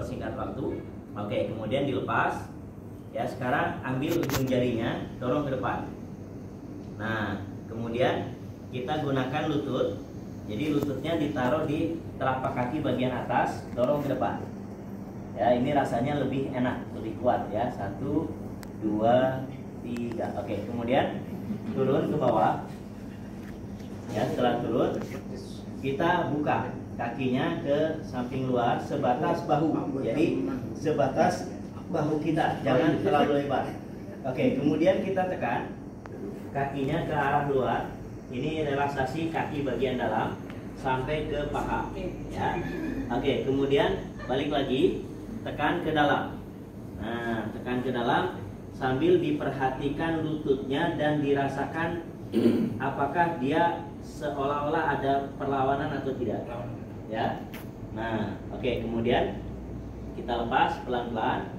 singkat waktu. Oke, kemudian dilepas. Ya, sekarang ambil ujung jarinya, dorong ke depan. Nah, kemudian kita gunakan lutut. Jadi lututnya ditaruh di telapak kaki bagian atas, dorong ke depan. Ya, ini rasanya lebih enak, lebih kuat ya. 1, 2, 3. Oke, kemudian turun ke bawah. Ya, setelah turun, kita buka kakinya ke samping luar sebatas bahu. Jadi sebatas bahu kita, jangan terlalu lebar. Oke, kemudian kita tekan kakinya ke arah luar. Ini relaksasi kaki bagian dalam sampai ke paha. Ya. Oke, kemudian balik lagi, tekan ke dalam. Nah, tekan ke dalam sambil diperhatikan lututnya dan dirasakan apakah dia seolah-olah ada perlawanan atau tidak. Ya. Nah, oke, kemudian kita lepas pelan-pelan.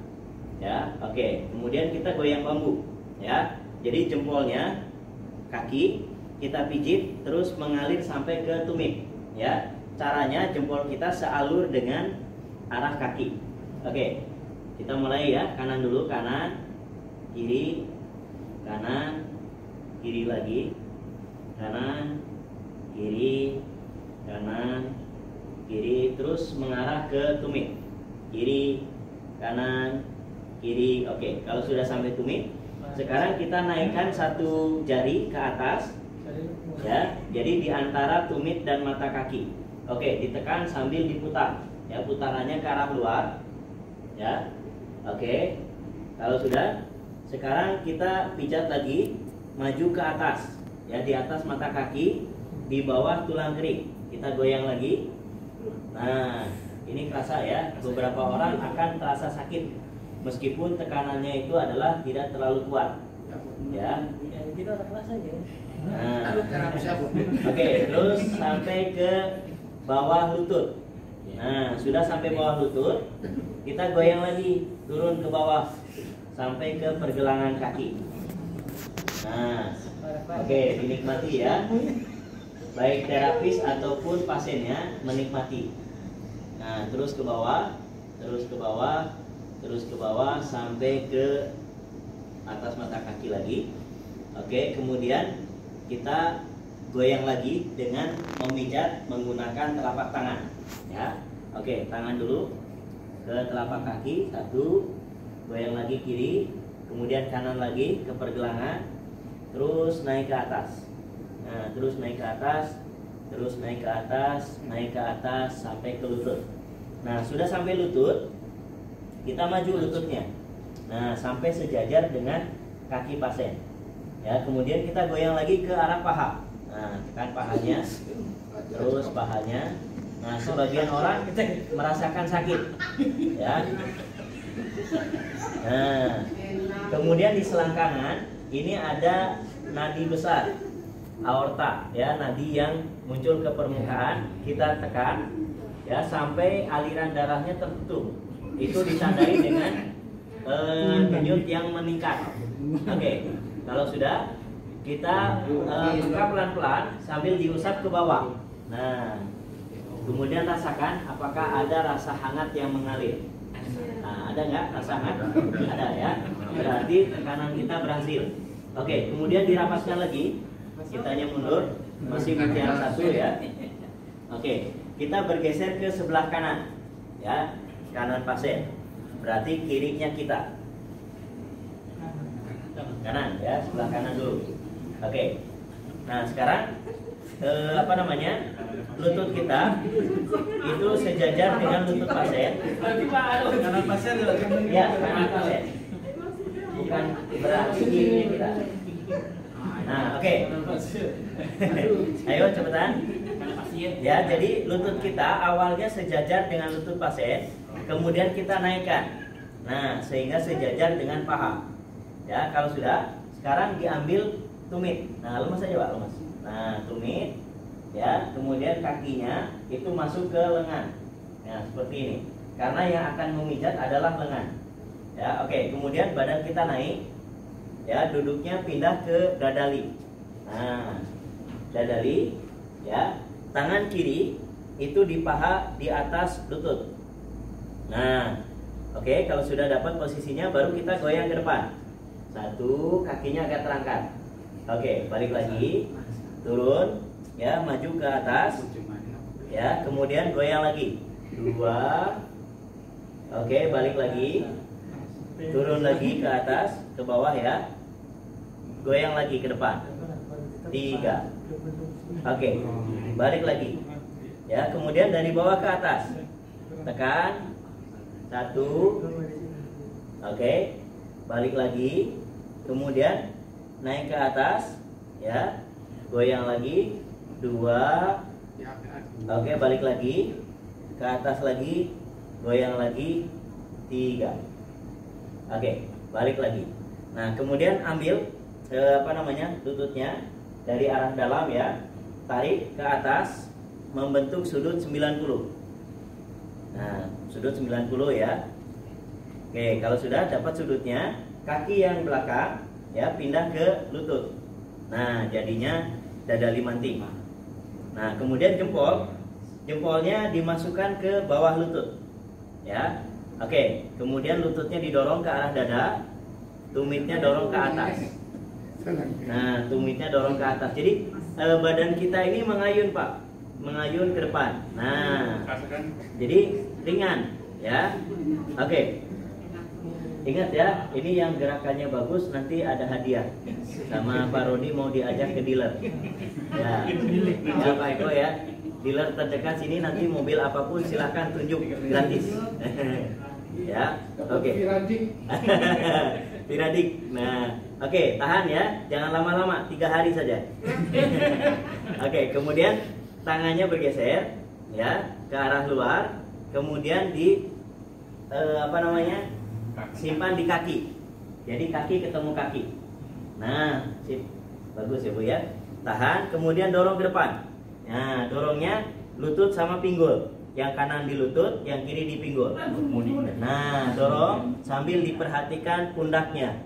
Ya, oke. Kemudian kita goyang bambu. Ya. Jadi jempolnya kaki kita pijit terus mengalir sampai ke tumit. Ya. Caranya jempol kita sealur dengan arah kaki. Oke. Kita mulai ya, kanan dulu, kanan, kiri, kanan, kiri lagi, kanan, kiri, kanan, kiri, terus mengarah ke tumit. Kiri, kanan, kiri. Oke, kalau sudah sampai tumit, sekarang kita naikkan satu jari ke atas. Ya, jadi di antara tumit dan mata kaki. Oke, ditekan sambil diputar. Ya, putarannya ke arah luar. Ya. Oke. Kalau sudah, sekarang kita pijat lagi, maju ke atas. Ya, di atas mata kaki, di bawah tulang kering. Kita goyang lagi. Nah, ini kerasa ya. Beberapa orang akan terasa sakit meskipun tekanannya itu adalah tidak terlalu kuat. Ya. Kita kerasa ya. Nah, oke, terus sampai ke bawah lutut. Nah, sudah sampai bawah lutut, kita goyang lagi, turun ke bawah sampai ke pergelangan kaki. Nah, oke, dinikmati ya. Baik terapis ataupun pasiennya menikmati. Nah, terus ke bawah, terus ke bawah, terus ke bawah sampai ke atas mata kaki lagi. Oke, kemudian kita goyang lagi dengan memijat menggunakan telapak tangan. Ya, oke, tangan dulu ke telapak kaki, 1, goyang lagi kiri, kemudian kanan lagi ke pergelangan, terus naik ke atas. Nah, terus naik ke atas, terus naik ke atas, naik ke atas sampai ke lutut. Nah, sudah sampai lutut, kita maju lututnya. Nah, sampai sejajar dengan kaki pasien. Ya, kemudian kita goyang lagi ke arah paha. Nah, tekan pahanya, terus pahanya. Nah, sebagian orang merasakan sakit. Ya. Nah, kemudian di selangkangan ini ada nadi besar, aorta, ya, nadi yang muncul ke permukaan. Kita tekan, ya, sampai aliran darahnya tertutup. Itu ditandai dengan denyut yang meningkat. Oke, kalau sudah, kita buka pelan-pelan sambil diusap ke bawah. Nah, kemudian rasakan apakah ada rasa hangat yang mengalir. Nah, ada nggak rasa hangat? Ada ya. Berarti tekanan kita berhasil. Oke, kemudian dirapaskan lagi. Kitanya mundur, masih mutiara 1 ya. Oke, kita bergeser ke sebelah kanan. Ya, kanan pasien. Berarti kirinya kita. Kanan ya, sebelah kanan dulu. Oke. Nah, sekarang lutut kita itu sejajar dengan lutut pasien. Kanan pasien Ya, kanan pasien. Bukan berarti kirinya kita. Nah, oke. Ayo cepetan. Ya, jadi lutut kita awalnya sejajar dengan lutut pasien, kemudian kita naikkan. Nah, sehingga sejajar dengan paha. Ya, kalau sudah, sekarang diambil tumit. Nah, lemas aja Pak, lemas. Nah, tumit. Ya, kemudian kakinya itu masuk ke lengan. Nah, seperti ini. Karena yang akan memijat adalah lengan. Ya, oke. Kemudian badan kita naik. Ya, duduknya pindah ke dadali. Nah, dadali. Ya, tangan kiri itu di paha di atas lutut. Nah, oke, kalau sudah dapat posisinya baru kita goyang ke depan. Satu, kakinya agak terangkat. Oke, balik lagi. Turun, ya, maju ke atas. Ya, kemudian goyang lagi. 2. Oke, balik lagi. Turun lagi ke atas, ke bawah ya. Goyang lagi ke depan. 3. Oke, balik lagi. Ya, kemudian dari bawah ke atas. Tekan. 1. Oke, balik lagi. Kemudian naik ke atas, ya. Goyang lagi. 2. Oke, balik lagi. Ke atas lagi. Goyang lagi. 3. Oke, balik lagi. Nah, kemudian ambil lututnya dari arah dalam ya. Tarik ke atas membentuk sudut 90. Nah, sudut 90 ya. Oke, kalau sudah dapat sudutnya, kaki yang belakang ya pindah ke lutut. Nah, jadinya dada limanting. Nah, kemudian jempolnya dimasukkan ke bawah lutut. Ya. Oke, kemudian lututnya didorong ke arah dada, tumitnya dorong ke atas. Nah, tumitnya dorong ke atas. Jadi badan kita ini mengayun, Pak. Mengayun ke depan. Nah, jadi ringan ya. Oke. Ingat ya, ini yang gerakannya bagus, nanti ada hadiah. Sama Pak Rodi mau diajak ke dealer. Ya, ya Pak Eko ya. Dealer terdekat sini nanti mobil apapun silahkan tunjuk gratis. Ya, oke. Piradik. Nah, oke, tahan ya, jangan lama-lama, 3 hari saja. Oke, kemudian tangannya bergeser ya ke arah luar, kemudian simpan di kaki. Jadi kaki ketemu kaki. Nah, sip. Bagus ya Bu ya. Tahan, kemudian dorong ke depan. Nah, dorongnya lutut sama pinggul. Yang kanan di lutut, yang kiri di pinggul. Nah, dorong sambil diperhatikan pundaknya.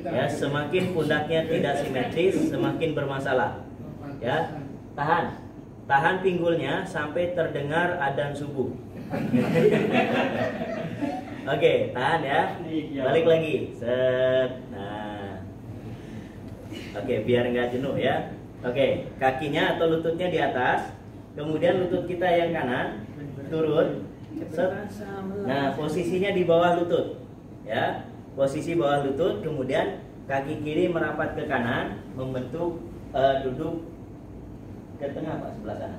Ya, semakin pundaknya tidak simetris, semakin bermasalah. Ya, tahan. Tahan pinggulnya sampai terdengar adzan subuh. Oke, tahan ya. Balik lagi. Set. Nah. Oke, biar nggak jenuh ya. Oke, kakinya atau lututnya di atas. Kemudian lutut kita yang kanan turun. Set. Nah, posisinya di bawah lutut. Ya. Posisi bawah lutut, kemudian kaki kiri merapat ke kanan, membentuk duduk ke tengah Pak, sebelah sana.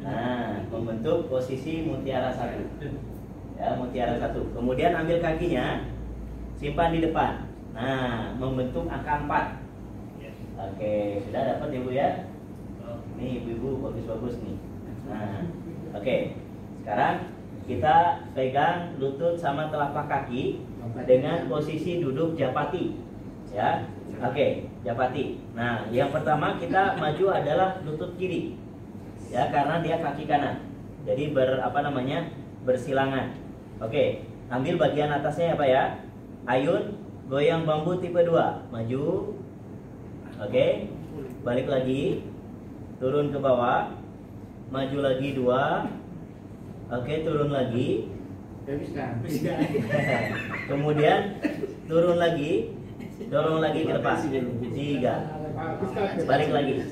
Nah, membentuk posisi mutiara 1. Ya, mutiara 1. Kemudian ambil kakinya, simpan di depan. Nah, membentuk angka 4. Oke, sudah dapat ya Bu ya? Nih ibu-ibu bagus-bagus nih. Nah, oke. Sekarang kita pegang lutut sama telapak kaki dengan posisi duduk japati. Ya. Oke, japati. Nah, yang pertama kita maju adalah lutut kiri. Ya, karena dia kaki kanan. Jadi bersilangan. Oke, ambil bagian atasnya ya Pak ya. Ayun, goyang bambu tipe 2. Maju. Oke. Balik lagi. Turun ke bawah. Maju lagi 2. Oke, turun lagi. Kemudian turun lagi. Dorong lagi ke depan. 3. Balik lagi.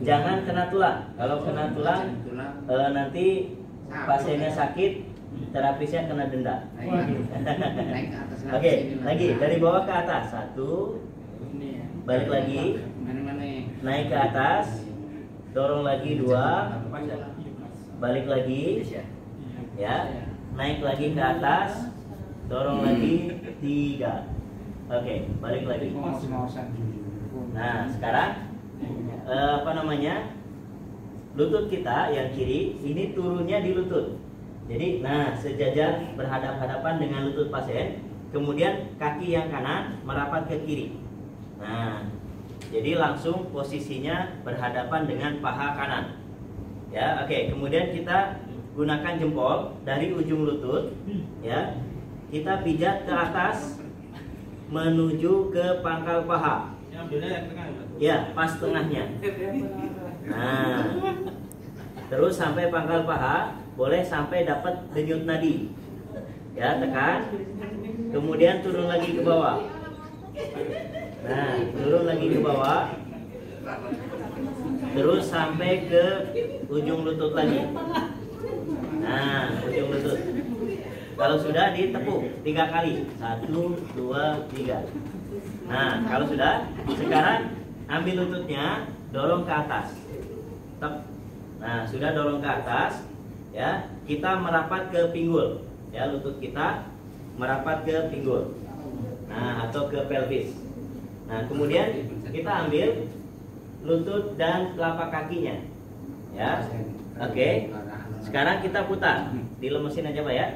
Jangan kena tulang. Kalau kena tulang nanti pasiennya sakit, terapisnya kena denda. Oke, lagi dari bawah ke atas. 1. Balik lagi. Naik ke atas. Dorong lagi 2. Balik lagi. Ya. Naik lagi ke atas. Dorong lagi 3. Oke, balik lagi. Nah, sekarang lutut kita yang kiri ini turunnya di lutut. Jadi, nah sejajar berhadap-hadapan dengan lutut pasien. Kemudian kaki yang kanan merapat ke kiri. Nah, jadi langsung posisinya berhadapan dengan paha kanan. Ya, oke. Kemudian kita gunakan jempol dari ujung lutut. Ya, kita pijat ke atas menuju ke pangkal paha. Ya, pas tengahnya. Nah, terus sampai pangkal paha, boleh sampai dapat denyut nadi. Ya, tekan. Kemudian turun lagi ke bawah. Nah, turun lagi ke bawah. Terus sampai ke ujung lutut lagi. Nah, ujung lutut. Kalau sudah ditepuk 3 kali. 1, 2, 3. Nah, kalau sudah, sekarang ambil lututnya, dorong ke atas. Tep. Nah, sudah dorong ke atas, ya. Kita merapat ke pinggul. Ya, lutut kita merapat ke pinggul. Nah, atau ke pelvis. Nah, kemudian kita ambil lutut dan telapak kakinya. Ya. Oke. Sekarang kita putar. Dilemesin aja, Pak ya.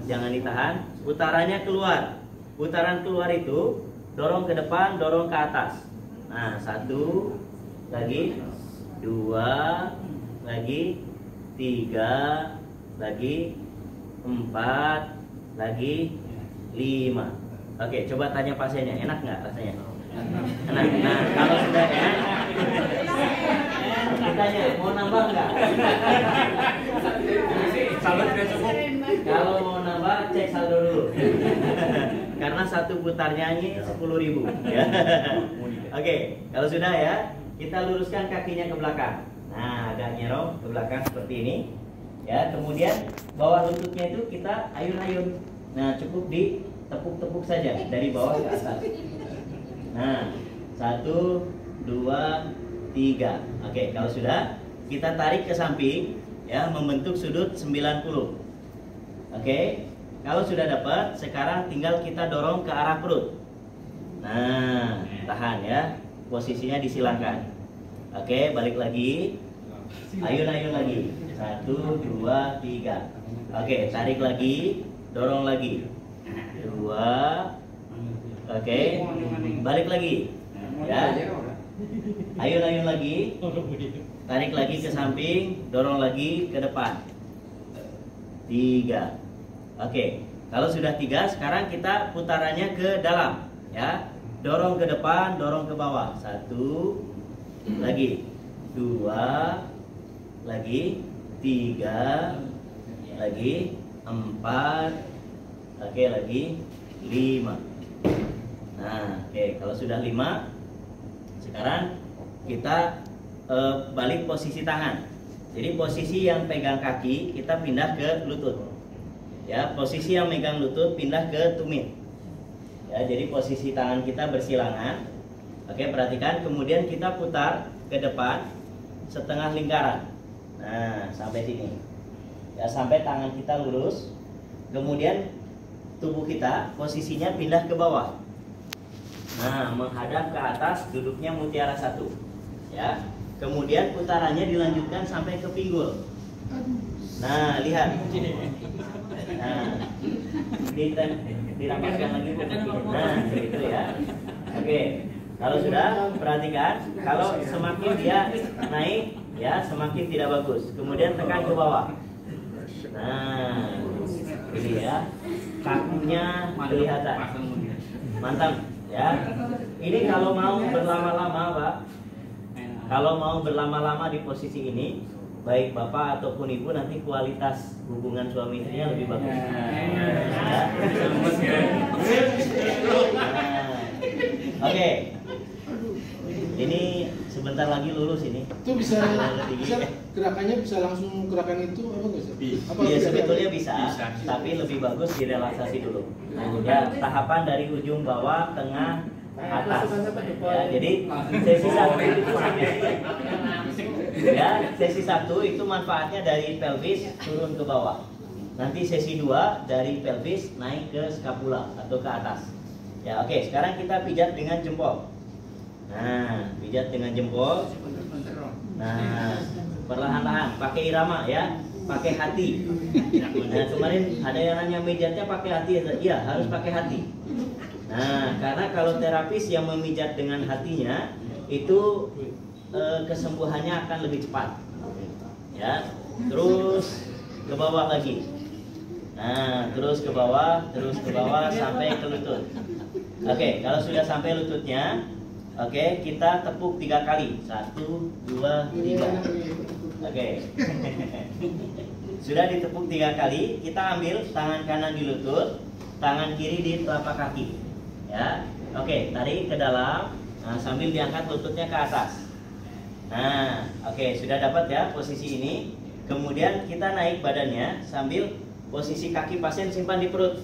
Jangan ditahan. Putarannya keluar. Putaran keluar itu dorong ke depan, dorong ke atas. Nah, 1 lagi, 2 lagi, 3 lagi, 4 lagi, 5. Oke, coba tanya pasiennya, enak nggak rasanya? Enak. Nah, kalau sudah enak, ditanya mau nambah nggak? Saldo tidak cukup. Kalau mau nambah, cek saldo dulu. Karena satu putarnya ini 10.000. Ya. Oke, kalau sudah ya, kita luruskan kakinya ke belakang. Nah, agak nyerong ke belakang seperti ini. Ya, kemudian bawah lututnya itu kita ayun-ayun. Nah, cukup ditepuk-tepuk saja dari bawah ke atas. Nah, 1, 2, 3. Oke, kalau sudah, kita tarik ke samping, ya, membentuk sudut 90. Oke, kalau sudah dapat, sekarang tinggal kita dorong ke arah perut. Nah, tahan ya, posisinya disilangkan. Oke, balik lagi. Ayun-ayun lagi. 1, 2, 3. Oke, tarik lagi, dorong lagi. 2. Oke, balik lagi. Ya. Ayun-ayun lagi. Tarik lagi ke samping, dorong lagi ke depan. 3. Oke, kalau sudah 3, sekarang kita putarannya ke dalam, ya. Dorong ke depan, dorong ke bawah. 1 lagi, 2 lagi, 3 lagi, 4. Oke, lagi 5. Nah, oke, kalau sudah 5, sekarang kita balik posisi tangan. Jadi posisi yang pegang kaki kita pindah ke lutut. Ya, posisi yang megang lutut pindah ke tumit. Ya, jadi posisi tangan kita bersilangan. Oke, perhatikan. Kemudian kita putar ke depan setengah lingkaran. Nah, sampai sini. Ya, sampai tangan kita lurus. Kemudian tubuh kita posisinya pindah ke bawah. Nah, menghadap ke atas, duduknya mutiara 1. Ya. Kemudian putarannya dilanjutkan sampai ke pinggul. Nah, lihat. Nah, dirapatkan lagi ke kiri. Nah, gitu ya. Oke. Kalau sudah, perhatikan. Kalau semakin dia naik, ya, semakin tidak bagus. Kemudian tekan ke bawah. Nah, ini ya. Kakinya kelihatan. Mantap, ya. Ini kalau mau berlama-lama, Pak. Kalau mau berlama-lama di posisi ini, baik bapak ataupun ibu, nanti kualitas hubungan suami istrinya lebih bagus. Ya. Oke. Ini sebentar lagi lulus ini. Itu bisa gerakannya bisa langsung gerakan itu apa nggak sih? Iya, sebetulnya bisa, tapi lebih bagus direlaksasi dulu. Ya, tahapan dari ujung bawah, tengah, atas. Ya, jadi sesi 1 itu sampai sini. Ya, sesi 1 itu manfaatnya dari pelvis turun ke bawah. Nanti sesi 2 dari pelvis naik ke skapula atau ke atas. Ya, oke, sekarang kita pijat dengan jempol. Nah, pijat dengan jempol. Nah, perlahan-lahan, pakai irama ya, pakai hati. Nah, kemarin ada yang nanya pijatnya pakai hati, iya harus pakai hati. Nah, karena kalau terapis yang memijat dengan hatinya itu kesembuhannya akan lebih cepat. Ya, terus ke bawah lagi. Nah, terus ke bawah sampai ke lutut. Oke, kalau sudah sampai lututnya, oke, kita tepuk 3 kali. 1, 2, 3. Oke. sudah ditepuk 3 kali, kita ambil tangan kanan di lutut, tangan kiri di telapak kaki. Ya, oke, tarik ke dalam, nah, sambil diangkat lututnya ke atas. Nah, oke, sudah dapat ya posisi ini. Kemudian kita naik badannya sambil posisi kaki pasien simpan di perut.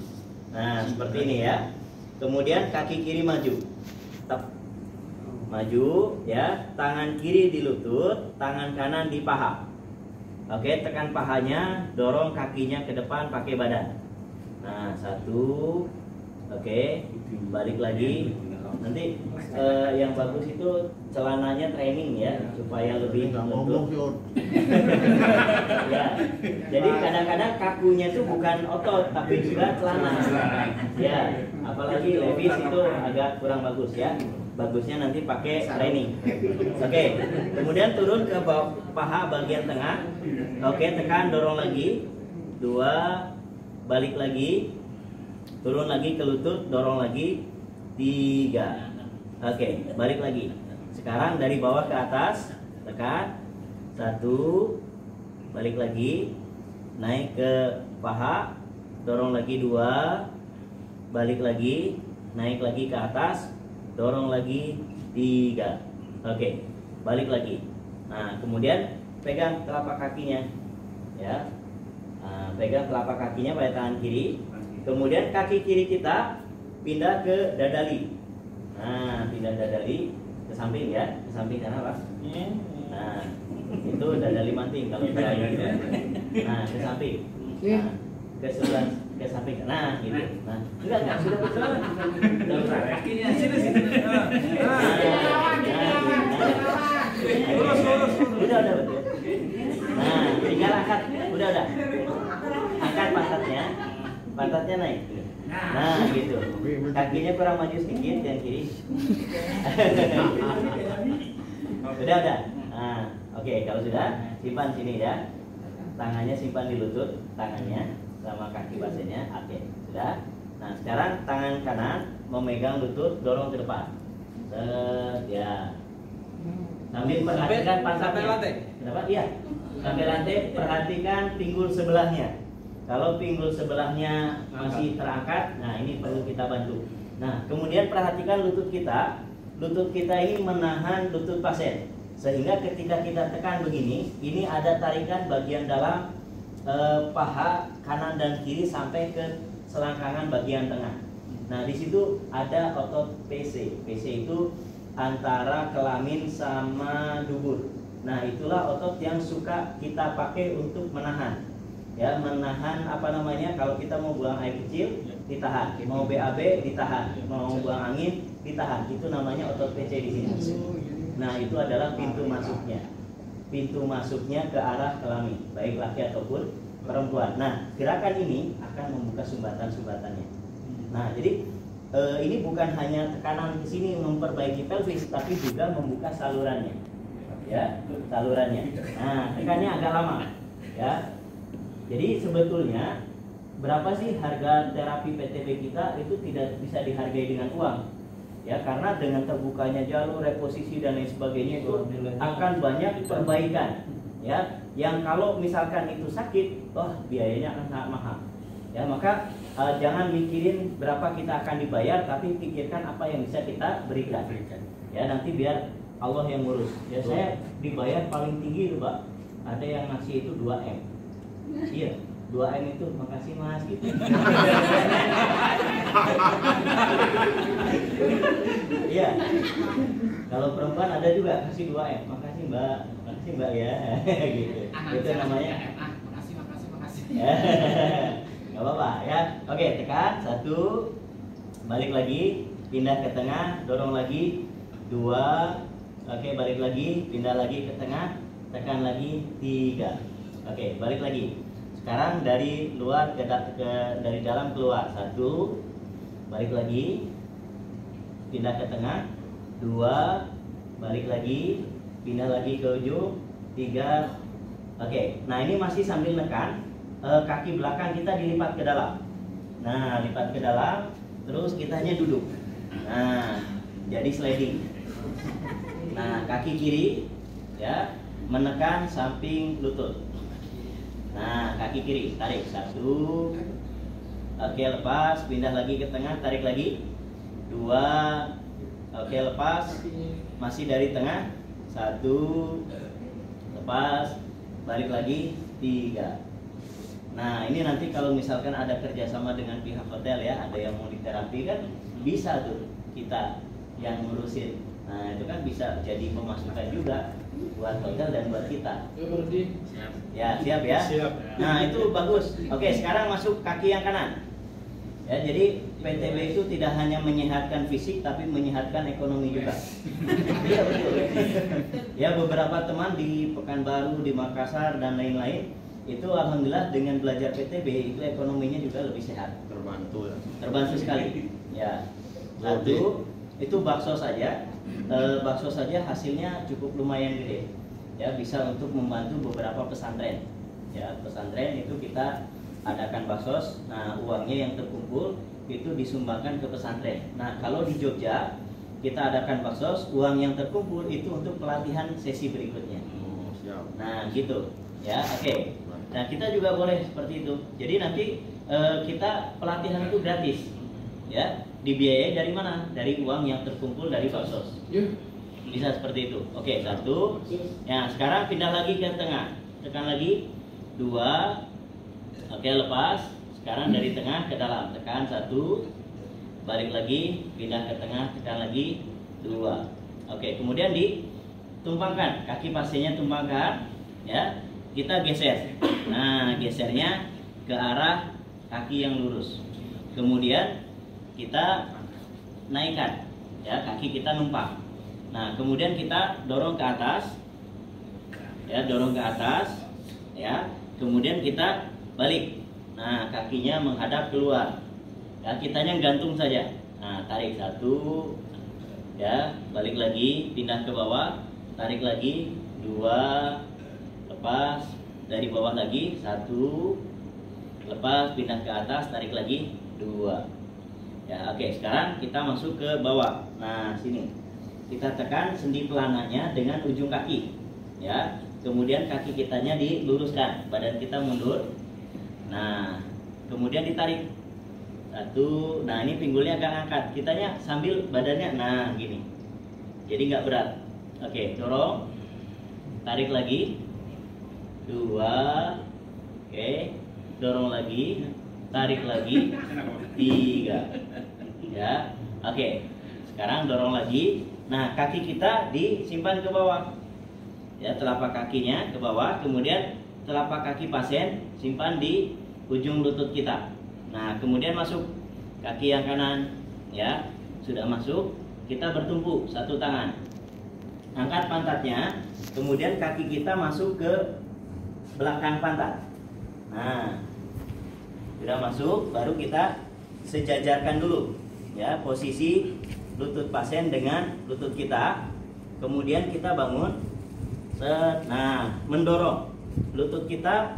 Nah, seperti ini ya. Kemudian kaki kiri maju, tetap maju ya. Tangan kiri di lutut, tangan kanan di paha. Oke, tekan pahanya, dorong kakinya ke depan pakai badan. Nah, 1. Oke, balik lagi. Nanti yang bagus itu celananya training ya, supaya lebih lentur. Ya. Jadi kadang-kadang kakunya itu bukan otot tapi juga celana. Ya, apalagi levis itu agak kurang bagus ya. Bagusnya nanti pakai training. Oke, kemudian turun ke bawah paha bagian tengah. Oke, tekan, dorong lagi. 2, balik lagi. Turun lagi ke lutut, dorong lagi. 3. Oke, balik lagi. Sekarang dari bawah ke atas, tekan. 1, balik lagi. Naik ke paha, dorong lagi. 2, balik lagi. Naik lagi ke atas, dorong lagi. 3. Oke, balik lagi. Nah, kemudian pegang telapak kakinya, ya. Nah, pegang telapak kakinya pada tangan kiri. Kemudian kaki kiri kita pindah ke dadali. Nah, pindah dadali ke samping ya, ke samping kanan Pak. Nah, itu dadali manting kalau saya gitu. Nah, ke samping. Nah, ke sebelah ke samping. Nah, gitu. Nah, enggak sudah betul. Kakinya sini. Lurus. Udah betul. Nah, tinggal angkat. Udah. Angkat pantatnya naik. Nah, gitu. Kakinya kurang maju sedikit yang kiri. Udah. Nah, oke, kalau sudah simpan sini ya. Tangannya simpan di lutut, tangannya sama kaki pasiennya. Oke, sudah. Nah, sekarang tangan kanan memegang lutut, dorong ke depan. Ya. Sambil perhatikan pantatnya. Kenapa? Iya. Sampai lantai, perhatikan pinggul sebelahnya. Kalau pinggul sebelahnya masih terangkat, nah ini perlu kita bantu. Nah, kemudian perhatikan lutut kita. Lutut kita ini menahan lutut pasien. Sehingga ketika kita tekan begini, ini ada tarikan bagian dalam paha kanan dan kiri sampai ke selangkangan bagian tengah. Nah, di situ ada otot PC. PC itu antara kelamin sama dubur. Nah, itulah otot yang suka kita pakai untuk menahan. Ya, menahan kalau kita mau buang air kecil ditahan, mau BAB ditahan, mau buang angin ditahan. Itu namanya otot PC di sini. Nah, itu adalah pintu masuknya. Pintu masuknya ke arah kelamin, baik laki ataupun perempuan. Nah, gerakan ini akan membuka sumbatan-sumbatannya. Nah, jadi ini bukan hanya tekanan ke sini memperbaiki pelvis, tapi juga membuka salurannya. Ya, salurannya. Nah, tekannya agak lama. Ya. Jadi sebetulnya berapa sih harga terapi PTB kita itu tidak bisa dihargai dengan uang. Ya, karena dengan terbukanya jalur, reposisi dan lain sebagainya itu akan banyak perbaikan. Ya, yang kalau misalkan itu sakit, biayanya akan sangat mahal. Ya, maka jangan mikirin berapa kita akan dibayar, tapi pikirkan apa yang bisa kita berikan. Ya, nanti biar Allah yang ngurus. Ya, saya dibayar paling tinggi itu, Pak. Ada yang ngasih itu 2M. Iya, 2M itu makasih Mas gitu. Iya. Kalau perempuan ada juga kasih 2M, makasih Mbak ya. Gitu. Itu namanya makasih. Gak apa-apa ya. Oke, tekan 1, balik lagi, pindah ke tengah, dorong lagi 2. Oke, balik lagi, pindah lagi ke tengah, tekan lagi 3. Oke, balik lagi. Sekarang dari luar dari dalam keluar. 1, balik lagi, pindah ke tengah. 2, balik lagi, pindah lagi ke ujung. 3. Oke, nah ini masih sambil nekan. Kaki belakang kita dilipat ke dalam. Nah, lipat ke dalam, terus kita hanya duduk. Nah, jadi sliding. Nah, kaki kiri ya menekan samping lutut. Nah, kaki kiri, tarik 1. Oke, lepas, pindah lagi ke tengah, tarik lagi 2. Oke, lepas, masih dari tengah 1. Lepas, balik lagi 3. Nah, ini nanti kalau misalkan ada kerjasama dengan pihak hotel ya, ada yang mau diterapi kan bisa tuh kita yang ngurusin. Nah, itu kan bisa jadi pemasukan juga buat hotel dan buat kita. Ya berarti. Ya, siap ya? Siap. Nah, itu bagus. Oke, sekarang masuk kaki yang kanan. Ya, jadi PTB itu tidak hanya menyehatkan fisik tapi menyehatkan ekonomi juga. Iya, betul. Ya, beberapa teman di Pekanbaru, di Makassar dan lain-lain itu alhamdulillah dengan belajar PTB itu ekonominya juga lebih sehat. Terbantu ya. Terbantu sekali. Ya. Satu, itu bakso saja. Bakso saja hasilnya cukup lumayan gede. Ya, bisa untuk membantu beberapa pesantren. Ya, pesantren itu kita adakan baksos. Nah, uangnya yang terkumpul itu disumbangkan ke pesantren. Nah, kalau di Jogja kita adakan baksos, uang yang terkumpul itu untuk pelatihan sesi berikutnya. Oh, siap. Nah, gitu. Ya, oke. Nah, kita juga boleh seperti itu. Jadi nanti kita pelatihan itu gratis. Ya, dibiayai dari mana? Dari uang yang terkumpul dari baksos. Ya. Bisa seperti itu. Oke, 1. Ya, sekarang pindah lagi ke tengah. Tekan lagi 2. Oke, lepas. Sekarang dari tengah ke dalam. Tekan 1. Balik lagi, pindah ke tengah, tekan lagi 2. Oke, kemudian ditumpangkan. Kaki pasiennya tumpangkan, ya. Kita geser. Nah, gesernya ke arah kaki yang lurus. Kemudian kita naikkan, ya, kaki kita numpang. Nah, kemudian kita dorong ke atas, ya, dorong ke atas, ya. Kemudian kita balik. Nah, kakinya menghadap keluar. Ya, kitanya gantung saja. Nah, tarik 1, ya, balik lagi, pindah ke bawah, tarik lagi 2, lepas, dari bawah lagi 1, lepas, pindah ke atas, tarik lagi 2. Ya, oke, sekarang kita masuk ke bawah. Nah, sini. Kita tekan sendi pelananya dengan ujung kaki. Ya. Kemudian kaki kitanya diluruskan, badan kita mundur. Nah, kemudian ditarik. 1. Nah, ini pinggulnya agak angkat. Kitanya sambil badannya nah gini. Jadi nggak berat. Oke, dorong. Tarik lagi. 2. Oke, dorong lagi. Tarik lagi. 3. Ya. Oke. Sekarang dorong lagi. Nah, kaki kita disimpan ke bawah. Ya, telapak kakinya ke bawah, kemudian telapak kaki pasien simpan di ujung lutut kita. Nah, kemudian masuk kaki yang kanan, ya. Sudah masuk, kita bertumpu satu tangan. Angkat pantatnya, kemudian kaki kita masuk ke belakang pantat. Nah, sudah masuk, baru kita sejajarkan dulu, ya, posisi lutut pasien dengan lutut kita. Kemudian kita bangun. Nah, mendorong lutut kita,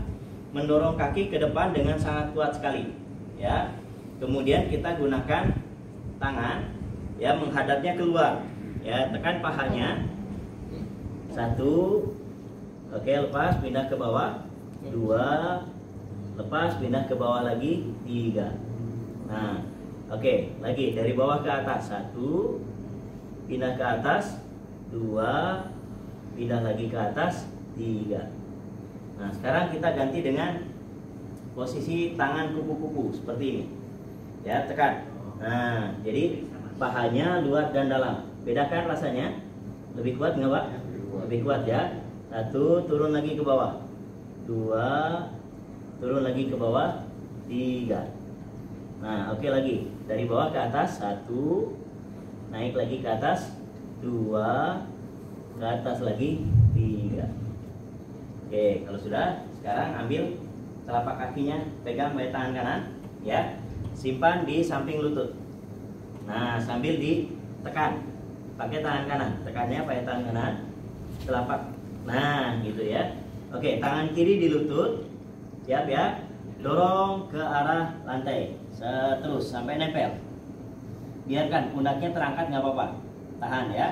mendorong kaki ke depan dengan sangat kuat sekali, ya. Kemudian kita gunakan tangan, ya, menghadapnya keluar, ya, tekan pahanya. 1. Oke, lepas, pindah ke bawah. 2. Lepas, pindah ke bawah lagi. 3. Nah, oke, lagi dari bawah ke atas. 1. Pindah ke atas. 2. Pindah lagi ke atas. 3. Nah, sekarang kita ganti dengan posisi tangan kupu-kupu seperti ini. Ya, tekan. Nah, jadi pahanya luar dan dalam. Bedakan rasanya. Lebih kuat nggak, Pak? Lebih kuat, ya. 1, turun lagi ke bawah. 2, turun lagi ke bawah. 3. Nah, oke, lagi dari bawah ke atas. 1, naik lagi ke atas. 2, ke atas lagi. 3. Oke, kalau sudah, sekarang ambil telapak kakinya, pegang pakai tangan kanan, ya, simpan di samping lutut. Nah, sambil ditekan pakai tangan kanan, tekannya pakai tangan kanan, telapak. Nah, gitu ya. Oke, tangan kiri di lutut, siap ya. Dorong ke arah lantai, terus sampai nempel. Biarkan pundaknya terangkat, nggak apa-apa, tahan ya.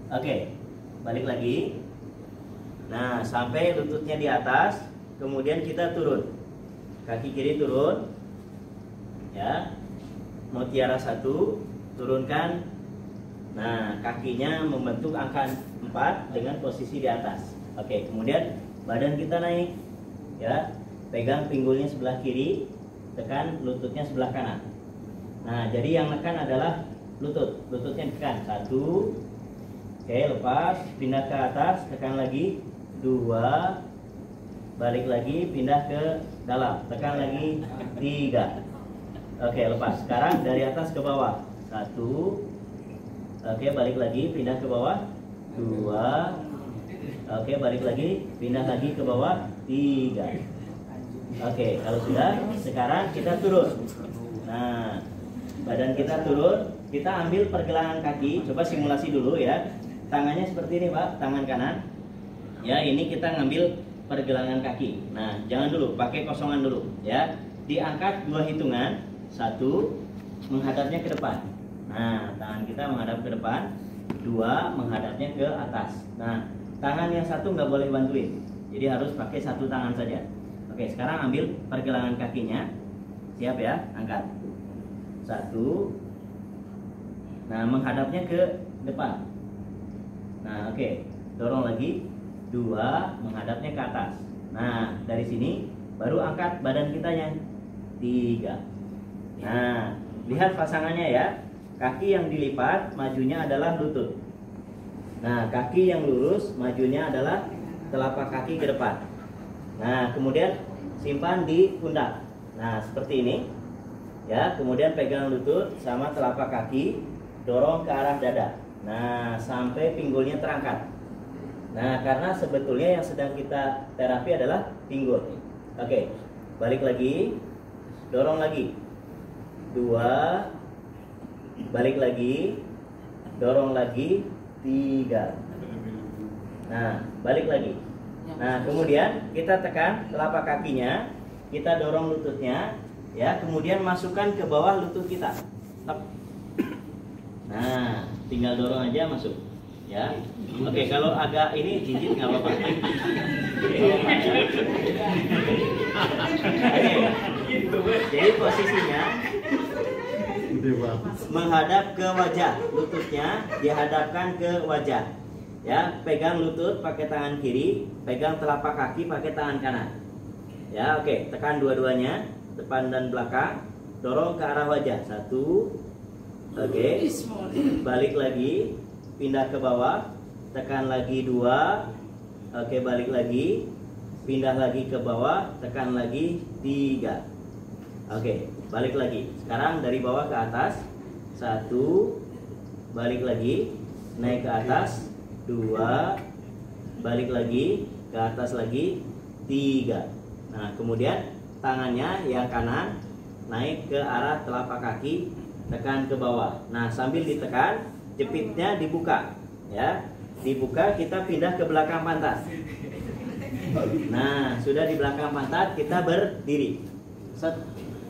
Oke, balik lagi. Nah, sampai lututnya di atas, kemudian kita turun. Kaki kiri turun, ya. Mutiara 1, turunkan. Nah, kakinya membentuk angka 4 dengan posisi di atas. Oke, kemudian badan kita naik, ya. Pegang pinggulnya sebelah kiri, tekan lututnya sebelah kanan. Nah, jadi yang nekan adalah lututnya tekan. 1, oke, lepas, pindah ke atas, tekan lagi. 2, balik lagi, pindah ke dalam, tekan lagi. 3, oke, lepas. Sekarang dari atas ke bawah. 1, oke, balik lagi, pindah ke bawah. 2, oke, balik lagi, pindah lagi ke bawah. 3. Oke, kalau sudah, sekarang kita turun. Nah, badan kita turun, kita ambil pergelangan kaki. Coba simulasi dulu ya. Tangannya seperti ini, Pak, tangan kanan. Ya, ini kita ngambil pergelangan kaki. Nah, jangan dulu, pakai kosongan dulu ya. Diangkat 2 hitungan. 1, menghadapnya ke depan. Nah, tangan kita menghadap ke depan. 2, menghadapnya ke atas. Nah, tangan yang 1 nggak boleh bantuin. Jadi harus pakai 1 tangan saja. Oke, sekarang ambil pergelangan kakinya. Siap ya, angkat. 1. Nah, menghadapnya ke depan. Nah, oke, dorong lagi. 2, menghadapnya ke atas. Nah, dari sini baru angkat badan kitanya. 3. Nah, lihat pasangannya ya. Kaki yang dilipat, majunya adalah lutut. Nah, kaki yang lurus, majunya adalah telapak kaki ke depan. Nah, kemudian simpan di pundak. Nah, seperti ini. Ya, kemudian pegang lutut sama telapak kaki, dorong ke arah dada. Nah, sampai pinggulnya terangkat. Nah, karena sebetulnya yang sedang kita terapi adalah pinggul. Oke, balik lagi, dorong lagi. 2, balik lagi, dorong lagi. 3. Nah, balik lagi. Nah, kemudian kita tekan telapak kakinya, kita dorong lututnya, ya, kemudian masukkan ke bawah lutut kita. Tep. Nah, tinggal dorong aja masuk, ya. Oke, kalau agak ini jinjit nggak apa-apa. Oke, jadi posisinya menghadap ke wajah, lututnya dihadapkan ke wajah. Ya, pegang lutut pakai tangan kiri, pegang telapak kaki pakai tangan kanan. Ya, oke, tekan dua-duanya, depan dan belakang, dorong ke arah wajah. 1, oke, balik lagi, pindah ke bawah, tekan lagi. 2, oke, balik lagi, pindah lagi ke bawah, tekan lagi. 3, oke, balik lagi. Sekarang dari bawah ke atas. 1, balik lagi, naik ke atas. 2, balik lagi, ke atas lagi. 3. Nah, kemudian tangannya yang kanan naik ke arah telapak kaki, tekan ke bawah. Nah, sambil ditekan, jepitnya dibuka, ya. Dibuka, kita pindah ke belakang pantat. Nah, sudah di belakang pantat, kita berdiri. Set.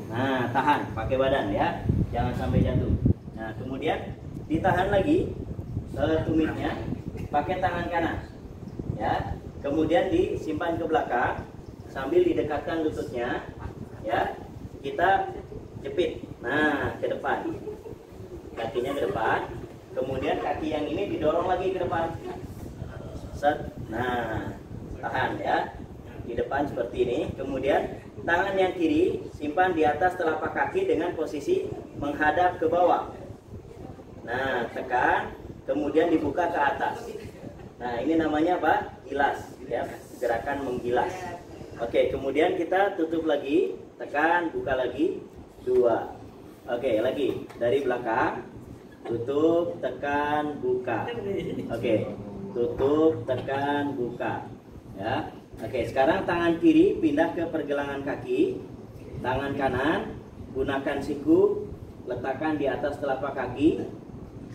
Nah, tahan pakai badan ya, jangan sampai jatuh. Nah, kemudian ditahan lagi tumitnya pakai tangan kanan, ya. Kemudian disimpan ke belakang sambil didekatkan lututnya, ya. Kita jepit. Nah, ke depan, kakinya ke depan. Kemudian kaki yang ini didorong lagi ke depan. Set. Nah, tahan ya, di depan seperti ini. Kemudian tangan yang kiri simpan di atas telapak kaki dengan posisi menghadap ke bawah. Nah, tekan, kemudian dibuka ke atas. Nah, ini namanya apa? Gilas, ya, gerakan menggilas. Oke, kemudian kita tutup lagi, tekan, buka lagi. 2. Oke, lagi dari belakang, tutup, tekan, buka. Oke, tutup, tekan, buka. Ya. Oke, sekarang tangan kiri pindah ke pergelangan kaki, tangan kanan gunakan siku, letakkan di atas telapak kaki,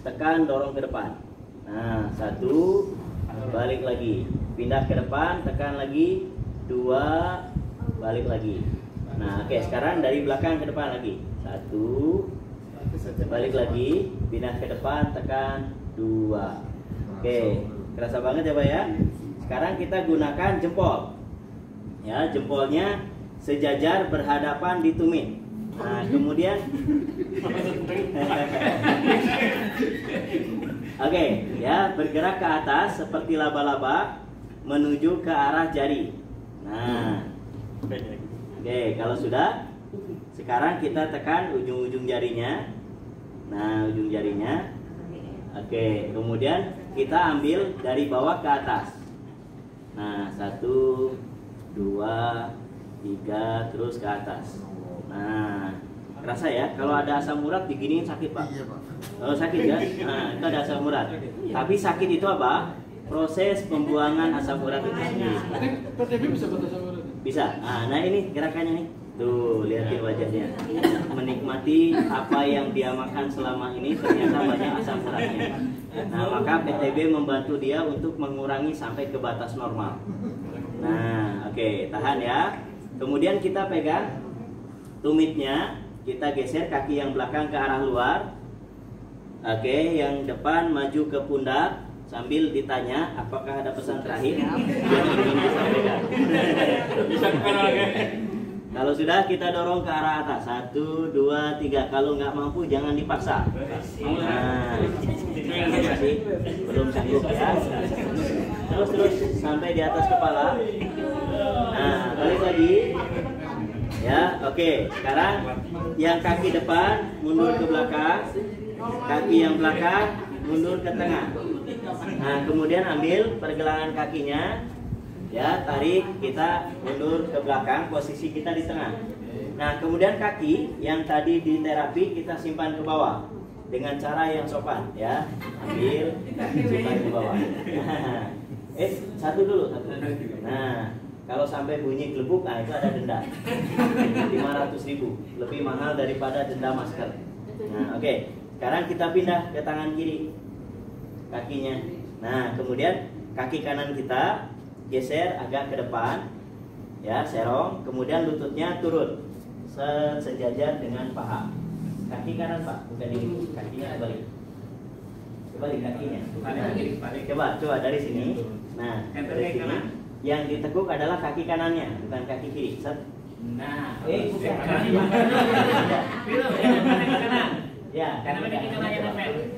tekan, dorong ke depan. Nah, 1, balik lagi, pindah ke depan, tekan lagi. 2, balik lagi. Nah, oke, sekarang dari belakang ke depan lagi. 1, balik lagi, pindah ke depan, tekan. 2. Oke, kerasa banget ya Pak ya. Sekarang kita gunakan jempol. Ya, jempolnya sejajar berhadapan di tumit. Nah, kemudian oke, ya, bergerak ke atas seperti laba-laba menuju ke arah jari. Nah, oke, kalau sudah, sekarang kita tekan ujung-ujung jarinya. Nah, ujung jarinya. Oke, kemudian kita ambil dari bawah ke atas. Nah, 1, 2, 3, terus ke atas. Nah, kerasa ya, kalau ada asam urat diginiin sakit, Pak? Iya, Pak. Oh, sakit ya? Nah, itu ada asam urat. Tapi sakit itu apa? Proses pembuangan asam urat itu sendiri. Berarti PTB bisa buat asam urat? Bisa. Nah, ini gerakannya nih. Tuh, lihatin wajahnya. Menikmati apa yang dia makan selama ini, ternyata banyak asam uratnya. Nah, maka PTB membantu dia untuk mengurangi sampai ke batas normal. Nah, oke, tahan ya. Kemudian kita pegang tumitnya, kita geser kaki yang belakang ke arah luar. Oke, yang depan maju ke pundak sambil ditanya apakah ada pesan terakhir yang ingin disampaikan. Bisa bukan lagi. Kalau sudah, kita dorong ke arah atas. 1, 2, 3. Kalau nggak mampu jangan dipaksa. Nah, masih belum sanggup ya. Terus sampai di atas kepala. Nah, balik lagi. Ya, oke. Sekarang yang kaki depan mundur ke belakang, kaki yang belakang mundur ke tengah. Nah, kemudian ambil pergelangan kakinya, ya, tarik, kita mundur ke belakang, posisi kita di tengah. Nah, kemudian kaki yang tadi di terapi kita simpan ke bawah dengan cara yang sopan, ya. Ambil, simpan ke bawah. Satu dulu. Nah, kalau sampai bunyi gelebuk, nah itu ada denda 500.000, lebih mahal daripada denda masker. Nah, oke. Sekarang kita pindah ke tangan kiri kakinya. Nah, kemudian kaki kanan kita geser agak ke depan, ya, serong. Kemudian lututnya turun sejajar dengan paha. Kaki kanan, Pak, bukan ini, kakinya balik. Kembali kakinya. Coba dari sini. Nah, dari sini. Yang ditekuk adalah kaki kanannya, bukan kaki kiri. Set. Nah, Bukan. kanan. Ya, Karena kaki kanan yang nempel.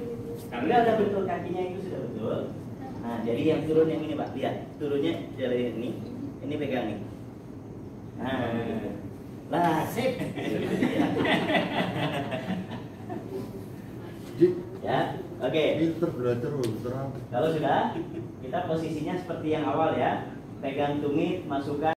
Udah ada bentuk kakinya itu sudah betul. Nah, jadi yang turun yang ini, Pak. Lihat, turunnya dari ini. Ini pegang nih. Nah. Lah, sip. Ya, oke. Pinter belajar terang. Kalau sudah, kita posisinya seperti yang awal ya. Pegang tumit, masukkan